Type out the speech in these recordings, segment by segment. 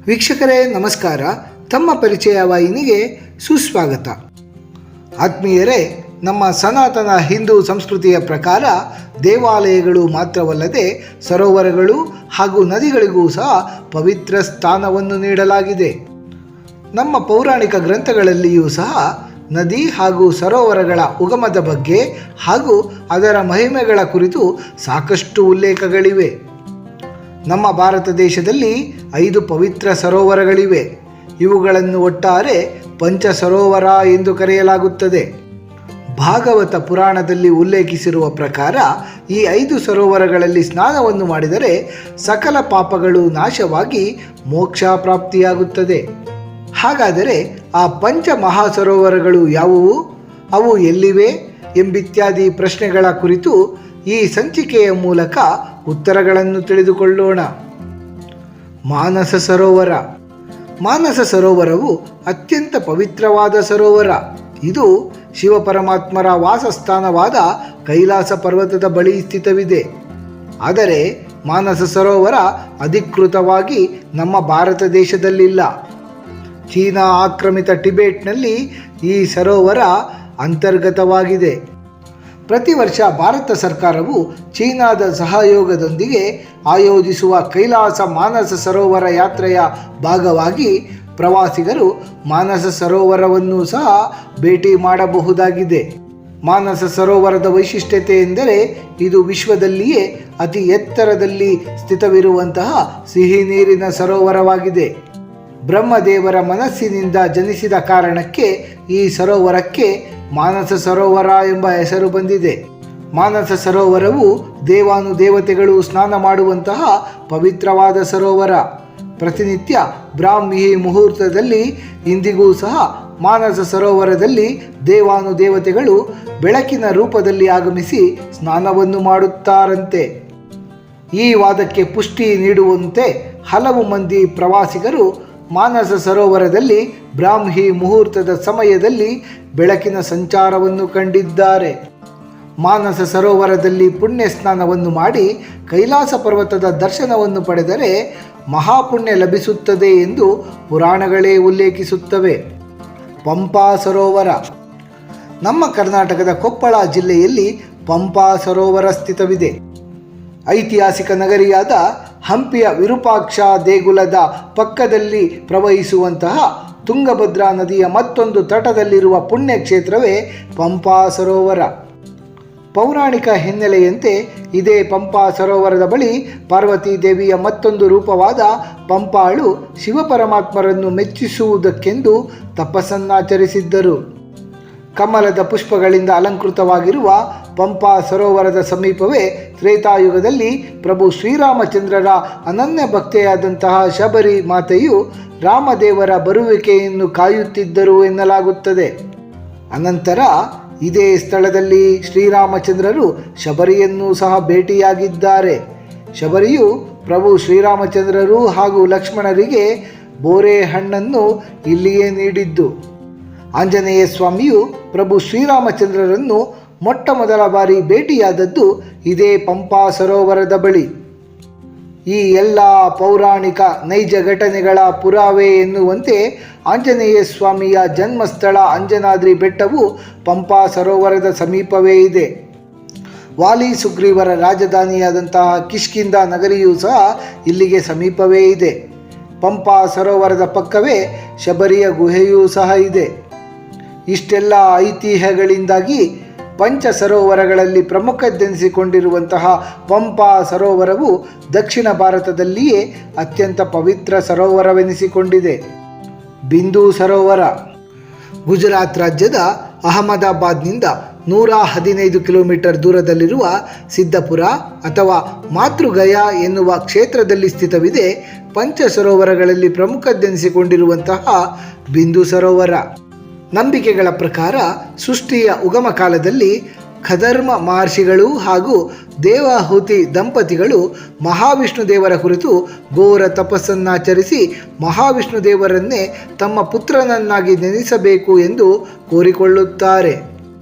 ವೀಕ್ಷಕರೇ ನಮಸ್ಕಾರ. ತಮ್ಮ ಪರಿಚಯ ವಾಹಿನಿಗೆ ಸುಸ್ವಾಗತ. ಆತ್ಮೀಯರೇ, ನಮ್ಮ ಸನಾತನ ಹಿಂದೂ ಸಂಸ್ಕೃತಿಯ ಪ್ರಕಾರ ದೇವಾಲಯಗಳು ಮಾತ್ರವಲ್ಲದೆ ಸರೋವರಗಳು ಹಾಗೂ ನದಿಗಳಿಗೂ ಸಹ ಪವಿತ್ರ ಸ್ಥಾನವನ್ನು ನೀಡಲಾಗಿದೆ. ನಮ್ಮ ಪೌರಾಣಿಕ ಗ್ರಂಥಗಳಲ್ಲಿಯೂ ಸಹ ನದಿ ಹಾಗೂ ಸರೋವರಗಳ ಉಗಮದ ಬಗ್ಗೆ ಹಾಗೂ ಅದರ ಮಹಿಮೆಗಳ ಕುರಿತು ಸಾಕಷ್ಟು ಉಲ್ಲೇಖಗಳಿವೆ. ನಮ್ಮ ಭಾರತ ದೇಶದಲ್ಲಿ 5 ಪವಿತ್ರ ಸರೋವರಗಳಿವೆ. ಇವುಗಳನ್ನು ಒಟ್ಟಾರೆ ಪಂಚ ಸರೋವರ ಎಂದು ಕರೆಯಲಾಗುತ್ತದೆ. ಭಾಗವತ ಪುರಾಣದಲ್ಲಿ ಉಲ್ಲೇಖಿಸಿರುವ ಪ್ರಕಾರ ಈ 5 ಸರೋವರಗಳಲ್ಲಿ ಸ್ನಾನವನ್ನು ಮಾಡಿದರೆ ಸಕಲ ಪಾಪಗಳು ನಾಶವಾಗಿ ಮೋಕ್ಷ ಪ್ರಾಪ್ತಿಯಾಗುತ್ತದೆ. ಹಾಗಾದರೆ ಆ ಪಂಚ ಮಹಾಸರೋವರಗಳು ಯಾವುವು, ಅವು ಎಲ್ಲಿವೆ ಎಂಬಿತ್ಯಾದಿ ಪ್ರಶ್ನೆಗಳ ಕುರಿತು ಈ ಸಂಚಿಕೆಯ ಮೂಲಕ ಉತ್ತರಗಳನ್ನು ತಿಳಿದುಕೊಳ್ಳೋಣ. ಮಾನಸ ಸರೋವರ. ಮಾನಸ ಸರೋವರವು ಅತ್ಯಂತ ಪವಿತ್ರವಾದ ಸರೋವರ. ಇದು ಶಿವಪರಮಾತ್ಮರ ವಾಸಸ್ಥಾನವಾದ ಕೈಲಾಸ ಪರ್ವತದ ಬಳಿ ಸ್ಥಿತವಿದೆ. ಆದರೆ ಮಾನಸ ಸರೋವರ ಅಧಿಕೃತವಾಗಿ ನಮ್ಮ ಭಾರತ ದೇಶದಲ್ಲಿಲ್ಲ. ಚೀನಾ ಆಕ್ರಮಿತ ಟಿಬೆಟ್ನಲ್ಲಿ ಈ ಸರೋವರ ಅಂತರ್ಗತವಾಗಿದೆ. ಪ್ರತಿ ವರ್ಷ ಭಾರತ ಸರ್ಕಾರವು ಚೀನಾದ ಸಹಯೋಗದೊಂದಿಗೆ ಆಯೋಜಿಸುವ ಕೈಲಾಸ ಮಾನಸ ಸರೋವರ ಯಾತ್ರೆಯ ಭಾಗವಾಗಿ ಪ್ರವಾಸಿಗರು ಮಾನಸ ಸರೋವರವನ್ನು ಸಹ ಭೇಟಿ ಮಾಡಬಹುದಾಗಿದೆ. ಮಾನಸ ಸರೋವರದ ವೈಶಿಷ್ಟ್ಯತೆ ಎಂದರೆ ಇದು ವಿಶ್ವದಲ್ಲಿಯೇ ಅತಿ ಎತ್ತರದಲ್ಲಿ ಸ್ಥಿತವಿರುವಂತಹ ಸಿಹಿ ನೀರಿನ ಸರೋವರವಾಗಿದೆ. ಬ್ರಹ್ಮದೇವರ ಮನಸ್ಸಿನಿಂದ ಜನಿಸಿದ ಕಾರಣಕ್ಕೆ ಈ ಸರೋವರಕ್ಕೆ ಮಾನಸ ಸರೋವರ ಎಂಬ ಹೆಸರು ಬಂದಿದೆ. ಮಾನಸ ಸರೋವರವು ದೇವಾನುದೇವತೆಗಳು ಸ್ನಾನ ಮಾಡುವಂತಹ ಪವಿತ್ರವಾದ ಸರೋವರ. ಪ್ರತಿನಿತ್ಯ ಬ್ರಾಹ್ಮಿ ಮುಹೂರ್ತದಲ್ಲಿ ಇಂದಿಗೂ ಸಹ ಮಾನಸ ಸರೋವರದಲ್ಲಿ ದೇವಾನುದೇವತೆಗಳು ಬೆಳಕಿನ ರೂಪದಲ್ಲಿ ಆಗಮಿಸಿ ಸ್ನಾನವನ್ನು ಮಾಡುತ್ತಾರಂತೆ. ಈ ವಾದಕ್ಕೆ ಪುಷ್ಟಿ ನೀಡುವಂತೆ ಹಲವು ಮಂದಿ ಪ್ರವಾಸಿಗರು ಮಾನಸ ಸರೋವರದಲ್ಲಿ ಬ್ರಾಹ್ಮಿ ಮುಹೂರ್ತದ ಸಮಯದಲ್ಲಿ ಬೆಳಕಿನ ಸಂಚಾರವನ್ನು ಕಂಡಿದ್ದಾರೆ. ಮಾನಸ ಸರೋವರದಲ್ಲಿ ಪುಣ್ಯ ಸ್ನಾನವನ್ನು ಮಾಡಿ ಕೈಲಾಸ ಪರ್ವತದ ದರ್ಶನವನ್ನು ಪಡೆದರೆ ಮಹಾಪುಣ್ಯ ಲಭಿಸುತ್ತದೆ ಎಂದು ಪುರಾಣಗಳೇ ಉಲ್ಲೇಖಿಸುತ್ತವೆ. ಪಂಪಾ ಸರೋವರ. ನಮ್ಮ ಕರ್ನಾಟಕದ ಕೊಪ್ಪಳ ಜಿಲ್ಲೆಯಲ್ಲಿ ಪಂಪಾ ಸರೋವರ ಸ್ಥಿತವಿದೆ. ಐತಿಹಾಸಿಕ ನಗರಿಯಾದ ಹಂಪಿಯ ವಿರೂಪಾಕ್ಷ ದೇಗುಲದ ಪಕ್ಕದಲ್ಲಿ ಪ್ರವಹಿಸುವಂತಹ ತುಂಗಭದ್ರಾ ನದಿಯ ಮತ್ತೊಂದು ತಟದಲ್ಲಿರುವ ಪುಣ್ಯಕ್ಷೇತ್ರವೇ ಪಂಪಾ ಸರೋವರ. ಪೌರಾಣಿಕ ಹಿನ್ನೆಲೆಯಂತೆ ಇದೇ ಪಂಪಾ ಸರೋವರದ ಬಳಿ ಪಾರ್ವತೀ ದೇವಿಯ ಮತ್ತೊಂದು ರೂಪವಾದ ಪಂಪಾಳು ಶಿವಪರಮಾತ್ಮರನ್ನು ಮೆಚ್ಚಿಸುವುದಕ್ಕೆಂದು ತಪಸ್ಸನ್ನಾಚರಿಸಿದ್ದರು. ಕಮಲದ ಪುಷ್ಪಗಳಿಂದ ಅಲಂಕೃತವಾಗಿರುವ ಪಂಪಾ ಸರೋವರದ ಸಮೀಪವೇ ತ್ರೇತಾಯುಗದಲ್ಲಿ ಪ್ರಭು ಶ್ರೀರಾಮಚಂದ್ರರ ಅನನ್ಯ ಭಕ್ತೆಯಾದಂತಹ ಶಬರಿ ಮಾತೆಯು ರಾಮದೇವರ ಬರುವಿಕೆಯನ್ನು ಕಾಯುತ್ತಿದ್ದರು ಎನ್ನಲಾಗುತ್ತದೆ. ಅನಂತರ ಇದೇ ಸ್ಥಳದಲ್ಲಿ ಶ್ರೀರಾಮಚಂದ್ರರು ಶಬರಿಯನ್ನು ಸಹ ಭೇಟಿಯಾಗಿದ್ದಾರೆ. ಶಬರಿಯು ಪ್ರಭು ಶ್ರೀರಾಮಚಂದ್ರರು ಹಾಗೂ ಲಕ್ಷ್ಮಣರಿಗೆ ಬೋರೆ ಹಣ್ಣನ್ನು ಇಲ್ಲಿಯೇ ನೀಡಿದ್ದು. ಆಂಜನೇಯ ಸ್ವಾಮಿಯು ಪ್ರಭು ಶ್ರೀರಾಮಚಂದ್ರರನ್ನು ಮೊಟ್ಟ ಮೊದಲ ಬಾರಿ ಭೇಟಿಯಾದದ್ದು ಇದೇ ಪಂಪಾ ಸರೋವರದ ಬಳಿ. ಈ ಎಲ್ಲ ಪೌರಾಣಿಕ ನೈಜ ಘಟನೆಗಳ ಪುರಾವೆ ಎನ್ನುವಂತೆ ಆಂಜನೇಯ ಸ್ವಾಮಿಯ ಜನ್ಮಸ್ಥಳ ಅಂಜನಾದ್ರಿ ಬೆಟ್ಟವು ಪಂಪಾ ಸರೋವರದ ಸಮೀಪವೇ ಇದೆ. ವಾಲಿ ಸುಗ್ರೀವರ ರಾಜಧಾನಿಯಾದಂತಹ ಕಿಷ್ಕಿಂಧ ನಗರಿಯೂ ಸಹ ಇಲ್ಲಿಗೆ ಸಮೀಪವೇ ಇದೆ. ಪಂಪಾ ಸರೋವರದ ಪಕ್ಕವೇ ಶಬರಿಯ ಗುಹೆಯೂ ಸಹ ಇದೆ. ಇಷ್ಟೆಲ್ಲ ಐತಿಹ್ಯಗಳಿಂದಾಗಿ ಪಂಚ ಸರೋವರಗಳಲ್ಲಿ ಪ್ರಮುಖದ್ದೆನಿಸಿಕೊಂಡಿರುವಂತಹ ಪಂಪಾ ಸರೋವರವು ದಕ್ಷಿಣ ಭಾರತದಲ್ಲಿಯೇ ಅತ್ಯಂತ ಪವಿತ್ರ ಸರೋವರವೆನಿಸಿಕೊಂಡಿದೆ. ಬಿಂದು ಸರೋವರ. ಗುಜರಾತ್ ರಾಜ್ಯದ ಅಹಮದಾಬಾದ್ನಿಂದ 115 ಕಿಲೋಮೀಟರ್ ದೂರದಲ್ಲಿರುವ ಸಿದ್ದಪುರ ಅಥವಾ ಮಾತೃಗಯಾ ಎನ್ನುವ ಕ್ಷೇತ್ರದಲ್ಲಿ ಸ್ಥಿತವಿದೆ. ಪಂಚ ಸರೋವರಗಳಲ್ಲಿ ಪ್ರಮುಖದ್ದೆನಿಸಿಕೊಂಡಿರುವಂತಹ ಬಿಂದು ಸರೋವರ. ನಂಬಿಕೆಗಳ ಪ್ರಕಾರ ಸೃಷ್ಟಿಯ ಉಗಮ ಕಾಲದಲ್ಲಿ ಖಧರ್ಮ ಮಹರ್ಷಿಗಳು ಹಾಗೂ ದೇವಾಹುತಿ ದಂಪತಿಗಳು ಮಹಾವಿಷ್ಣು ದೇವರ ಕುರಿತು ಘೋರ ತಪಸ್ಸನ್ನಾಚರಿಸಿ ಮಹಾವಿಷ್ಣು ದೇವರನ್ನೇ ತಮ್ಮ ಪುತ್ರನನ್ನಾಗಿ ನೆನೆಸಬೇಕು ಎಂದು ಕೋರಿಕೊಳ್ಳುತ್ತಾರೆ.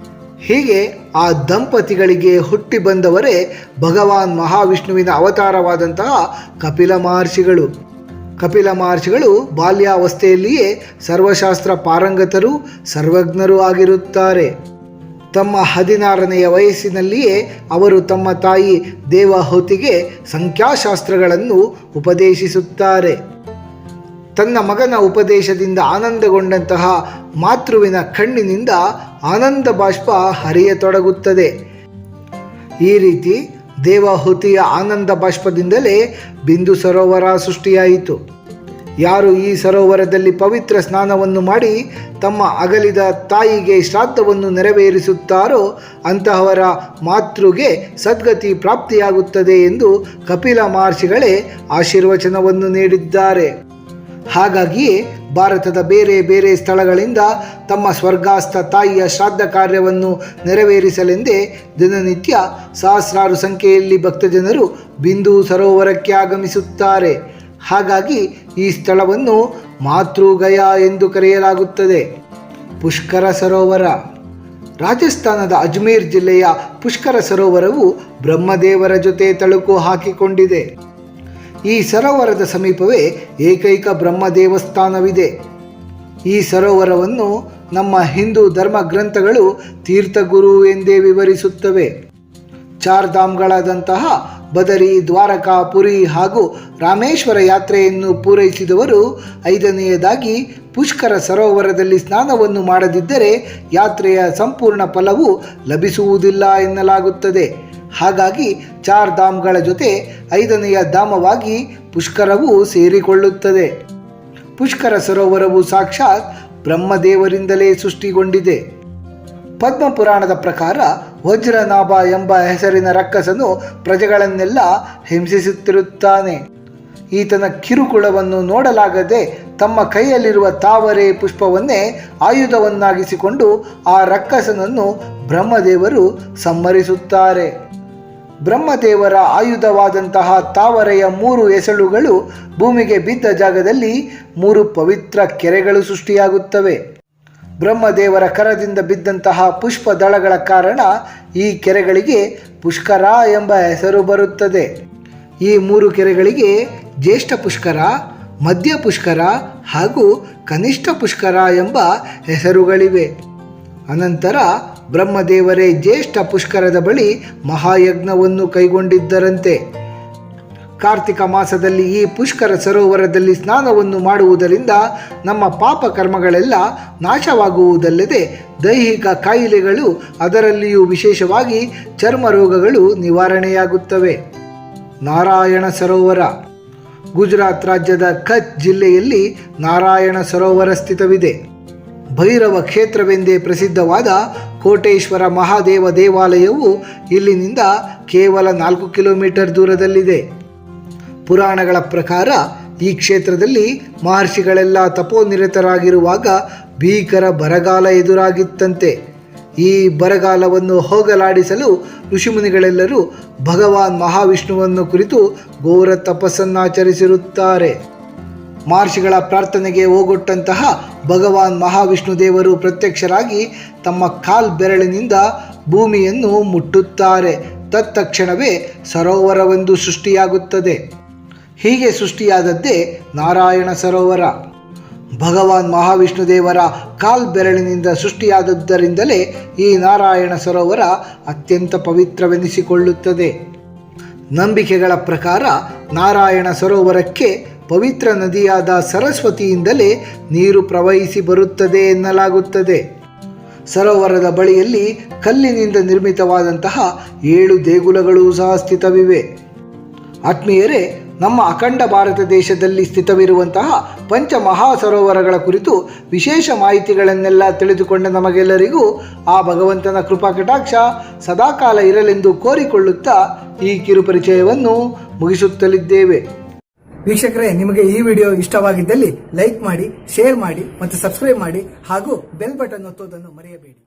ಹೀಗೆ ಆ ದಂಪತಿಗಳಿಗೆ ಹುಟ್ಟಿ ಬಂದವರೇ ಭಗವಾನ್ ಮಹಾವಿಷ್ಣುವಿನ ಅವತಾರವಾದಂತಹ ಕಪಿಲ ಮಹರ್ಷಿಗಳು. ಕಪಿಲ ಮಹರ್ಷಿಗಳು ಬಾಲ್ಯಾವಸ್ಥೆಯಲ್ಲಿಯೇ ಸರ್ವಶಾಸ್ತ್ರ ಪಾರಂಗತರು ಸರ್ವಜ್ಞರೂ ಆಗಿರುತ್ತಾರೆ. ತಮ್ಮ 16ನೆಯ ವಯಸ್ಸಿನಲ್ಲಿಯೇ ಅವರು ತಮ್ಮ ತಾಯಿ ದೇವಹೂತಿಗೆ ಸಂಖ್ಯಾಶಾಸ್ತ್ರಗಳನ್ನು ಉಪದೇಶಿಸುತ್ತಾರೆ. ತನ್ನ ಮಗನ ಉಪದೇಶದಿಂದ ಆನಂದಗೊಂಡಂತಹ ಮಾತೃವಿನ ಕಣ್ಣಿನಿಂದ ಆನಂದ ಬಾಷ್ಪ ಹರಿಯತೊಡಗುತ್ತದೆ. ಈ ರೀತಿ ದೇವಹೂತಿಯ ಆನಂದ ಬಾಷ್ಪದಿಂದಲೇ ಬಿಂದು ಸರೋವರ ಸೃಷ್ಟಿಯಾಯಿತು. ಯಾರು ಈ ಸರೋವರದಲ್ಲಿ ಪವಿತ್ರ ಸ್ನಾನವನ್ನು ಮಾಡಿ ತಮ್ಮ ಅಗಲಿದ ತಾಯಿಗೆ ಶ್ರಾದ್ದವನ್ನು ನೆರವೇರಿಸುತ್ತಾರೋ ಅಂತಹವರ ಮಾತೃಗೆ ಸದ್ಗತಿ ಪ್ರಾಪ್ತಿಯಾಗುತ್ತದೆ ಎಂದು ಕಪಿಲ ಮಹರ್ಷಿಗಳೇ ಆಶೀರ್ವಚನವನ್ನು ನೀಡಿದ್ದಾರೆ. ಹಾಗಾಗಿಯೇ ಭಾರತದ ಬೇರೆ ಬೇರೆ ಸ್ಥಳಗಳಿಂದ ತಮ್ಮ ಸ್ವರ್ಗಾಸ್ಥ ತಾಯಿಯ ಶ್ರಾದ್ದ ಕಾರ್ಯವನ್ನು ನೆರವೇರಿಸಲೆಂದೇ ದಿನನಿತ್ಯ ಸಹಸ್ರಾರು ಸಂಖ್ಯೆಯಲ್ಲಿ ಭಕ್ತಜನರು ಬಿಂದು ಸರೋವರಕ್ಕೆ ಆಗಮಿಸುತ್ತಾರೆ. ಹಾಗಾಗಿ ಈ ಸ್ಥಳವನ್ನು ಮಾತೃಗಯಾ ಎಂದು ಕರೆಯಲಾಗುತ್ತದೆ. ಪುಷ್ಕರ ಸರೋವರ. ರಾಜಸ್ಥಾನದ ಅಜ್ಮೀರ್ ಜಿಲ್ಲೆಯ ಪುಷ್ಕರ ಸರೋವರವು ಬ್ರಹ್ಮದೇವರ ಜೊತೆ ತಳುಕು ಹಾಕಿಕೊಂಡಿದೆ. ಈ ಸರೋವರದ ಸಮೀಪವೇ ಏಕೈಕ ಬ್ರಹ್ಮ ದೇವಸ್ಥಾನವಿದೆ. ಈ ಸರೋವರವನ್ನು ನಮ್ಮ ಹಿಂದೂ ಧರ್ಮ ಗ್ರಂಥಗಳು ತೀರ್ಥಗುರು ಎಂದೇ ವಿವರಿಸುತ್ತವೆ. ಚಾರ್ಧಾಮ್ಗಳಾದಂತಹ ಬದರಿ, ದ್ವಾರಕಾ, ಪುರಿ ಹಾಗೂ ರಾಮೇಶ್ವರ ಯಾತ್ರೆಯನ್ನು ಪೂರೈಸಿದವರು 5ನೇಯದಾಗಿ ಪುಷ್ಕರ ಸರೋವರದಲ್ಲಿ ಸ್ನಾನವನ್ನು ಮಾಡದಿದ್ದರೆ ಯಾತ್ರೆಯ ಸಂಪೂರ್ಣ ಫಲವು ಲಭಿಸುವುದಿಲ್ಲ ಎನ್ನಲಾಗುತ್ತದೆ. ಹಾಗಾಗಿ ಚಾರ್ಧಾಮ್ಗಳ ಜೊತೆ 5ನೆಯ ಧಾಮವಾಗಿ ಪುಷ್ಕರವು ಸೇರಿಕೊಳ್ಳುತ್ತದೆ. ಪುಷ್ಕರ ಸರೋವರವು ಸಾಕ್ಷಾತ್ ಬ್ರಹ್ಮದೇವರಿಂದಲೇ ಸೃಷ್ಟಿಗೊಂಡಿದೆ. ಪದ್ಮಪುರಾಣದ ಪ್ರಕಾರ ವಜ್ರನಾಭ ಎಂಬ ಹೆಸರಿನ ರಕ್ಕಸನು ಪ್ರಜೆಗಳನ್ನೆಲ್ಲ ಹಿಂಸಿಸುತ್ತಿರುತ್ತಾನೆ. ಈತನ ಕಿರುಕುಳವನ್ನು ನೋಡಲಾಗದೆ ತಮ್ಮ ಕೈಯಲ್ಲಿರುವ ತಾವರೆ ಪುಷ್ಪವನ್ನೇ ಆಯುಧವನ್ನಾಗಿಸಿಕೊಂಡು ಆ ರಕ್ಕಸನನ್ನು ಬ್ರಹ್ಮದೇವರು ಸಂಹರಿಸುತ್ತಾರೆ. ಬ್ರಹ್ಮದೇವರ ಆಯುಧವಾದಂತಹ ತಾವರೆಯ 3 ಎಸಳುಗಳು ಭೂಮಿಗೆ ಬಿದ್ದ ಜಾಗದಲ್ಲಿ 3 ಪವಿತ್ರ ಕೆರೆಗಳು ಸೃಷ್ಟಿಯಾಗುತ್ತವೆ. ಬ್ರಹ್ಮದೇವರ ಕರದಿಂದ ಬಿದ್ದಂತಹ ಪುಷ್ಪ ದಳಗಳ ಕಾರಣ ಈ ಕೆರೆಗಳಿಗೆ ಪುಷ್ಕರ ಎಂಬ ಹೆಸರು ಬರುತ್ತದೆ. ಈ 3 ಕೆರೆಗಳಿಗೆ ಜ್ಯೇಷ್ಠ ಪುಷ್ಕರ, ಮಧ್ಯ ಪುಷ್ಕರ ಹಾಗೂ ಕನಿಷ್ಠ ಪುಷ್ಕರ ಎಂಬ ಹೆಸರುಗಳಿವೆ. ಅನಂತರ ಬ್ರಹ್ಮದೇವರೇ ಜ್ಯೇಷ್ಠ ಪುಷ್ಕರದ ಬಳಿ ಮಹಾಯಜ್ಞವನ್ನು ಕೈಗೊಂಡಿದ್ದರಂತೆ. ಕಾರ್ತಿಕ ಮಾಸದಲ್ಲಿ ಈ ಪುಷ್ಕರ ಸರೋವರದಲ್ಲಿ ಸ್ನಾನವನ್ನು ಮಾಡುವುದರಿಂದ ನಮ್ಮ ಪಾಪ ಕರ್ಮಗಳೆಲ್ಲ ನಾಶವಾಗುವುದಲ್ಲದೆ ದೈಹಿಕ ಕಾಯಿಲೆಗಳು, ಅದರಲ್ಲಿಯೂ ವಿಶೇಷವಾಗಿ ಚರ್ಮ ರೋಗಗಳು ನಿವಾರಣೆಯಾಗುತ್ತವೆ. ನಾರಾಯಣ ಸರೋವರ. ಗುಜರಾತ್ ರಾಜ್ಯದ ಕಚ್ ಜಿಲ್ಲೆಯಲ್ಲಿ ನಾರಾಯಣ ಸರೋವರ ಸ್ಥಿತವಿದೆ. ಭೈರವ ಕ್ಷೇತ್ರವೆಂದೇ ಪ್ರಸಿದ್ಧವಾದ ಕೋಟೇಶ್ವರ ಮಹಾದೇವ ದೇವಾಲಯವು ಇಲ್ಲಿನಿಂದ ಕೇವಲ 4 ಕಿಲೋಮೀಟರ್ ದೂರದಲ್ಲಿದೆ. ಪುರಾಣಗಳ ಪ್ರಕಾರ ಈ ಕ್ಷೇತ್ರದಲ್ಲಿ ಮಹರ್ಷಿಗಳೆಲ್ಲ ತಪೋನಿರತರಾಗಿರುವಾಗ ಭೀಕರ ಬರಗಾಲ ಎದುರಾಗಿತ್ತಂತೆ. ಈ ಬರಗಾಲವನ್ನು ಹೋಗಲಾಡಿಸಲು ಋಷಿಮುನಿಗಳೆಲ್ಲರೂ ಭಗವಾನ್ ಮಹಾವಿಷ್ಣುವನ್ನು ಕುರಿತು ಘೋರ ತಪಸ್ಸನ್ನಾಚರಿಸಿರುತ್ತಾರೆ. ಮಹರ್ಷಿಗಳ ಪ್ರಾರ್ಥನೆಗೆ ಓಗೊಟ್ಟಂತಹ ಭಗವಾನ್ ಮಹಾವಿಷ್ಣು ದೇವರು ಪ್ರತ್ಯಕ್ಷರಾಗಿ ತಮ್ಮ ಬೆರಳಿನಿಂದ ಭೂಮಿಯನ್ನು ಮುಟ್ಟುತ್ತಾರೆ. ತತ್ಕ್ಷಣವೇ ಸರೋವರವೊಂದು ಸೃಷ್ಟಿಯಾಗುತ್ತದೆ. ಹೀಗೆ ಸೃಷ್ಟಿಯಾದದ್ದೇ ನಾರಾಯಣ ಸರೋವರ. ಭಗವಾನ್ ಮಹಾವಿಷ್ಣು ದೇವರ ಬೆರಳಿನಿಂದ ಸೃಷ್ಟಿಯಾದದ್ದರಿಂದಲೇ ಈ ನಾರಾಯಣ ಸರೋವರ ಅತ್ಯಂತ ಪವಿತ್ರವೆನಿಸಿಕೊಳ್ಳುತ್ತದೆ. ನಂಬಿಕೆಗಳ ಪ್ರಕಾರ ನಾರಾಯಣ ಸರೋವರಕ್ಕೆ ಪವಿತ್ರ ನದಿಯಾದ ಸರಸ್ವತಿಯಿಂದಲೇ ನೀರು ಪ್ರವಹಿಸಿ ಬರುತ್ತದೆ ಎನ್ನಲಾಗುತ್ತದೆ. ಸರೋವರದ ಬಳಿಯಲ್ಲಿ ಕಲ್ಲಿನಿಂದ ನಿರ್ಮಿತವಾದಂತಹ 7 ದೇಗುಲಗಳು ಸಹ ಸ್ಥಿತವಿವೆ. ಆತ್ಮೀಯರೇ, ನಮ್ಮ ಅಖಂಡ ಭಾರತ ದೇಶದಲ್ಲಿ ಸ್ಥಿತವಿರುವಂತಹ ಪಂಚ ಮಹಾ ಸರೋವರಗಳ ಕುರಿತು ವಿಶೇಷ ಮಾಹಿತಿಗಳನ್ನೆಲ್ಲ ತಿಳಿದುಕೊಂಡ ನಮಗೆಲ್ಲರಿಗೂ ಆ ಭಗವಂತನ ಕೃಪಾ ಕಟಾಕ್ಷ ಸದಾಕಾಲ ಇರಲೆಂದು ಕೋರಿಕೊಳ್ಳುತ್ತಾ ಈ ಕಿರುಪರಿಚಯವನ್ನು ಮುಗಿಸುತ್ತಲಿದ್ದೇವೆ. ವೀಕ್ಷಕರೇ, ನಿಮಗೆ ಈ ವಿಡಿಯೋ ಇಷ್ಟವಾಗಿದ್ದಲ್ಲಿ ಲೈಕ್ ಮಾಡಿ, ಶೇರ್ ಮಾಡಿ ಮತ್ತು ಸಬ್ಸ್ಕ್ರೈಬ್ ಮಾಡಿ ಹಾಗೂ ಬೆಲ್ ಬಟನ್ ಒತ್ತುವುದನ್ನು ಮರೆಯಬೇಡಿ.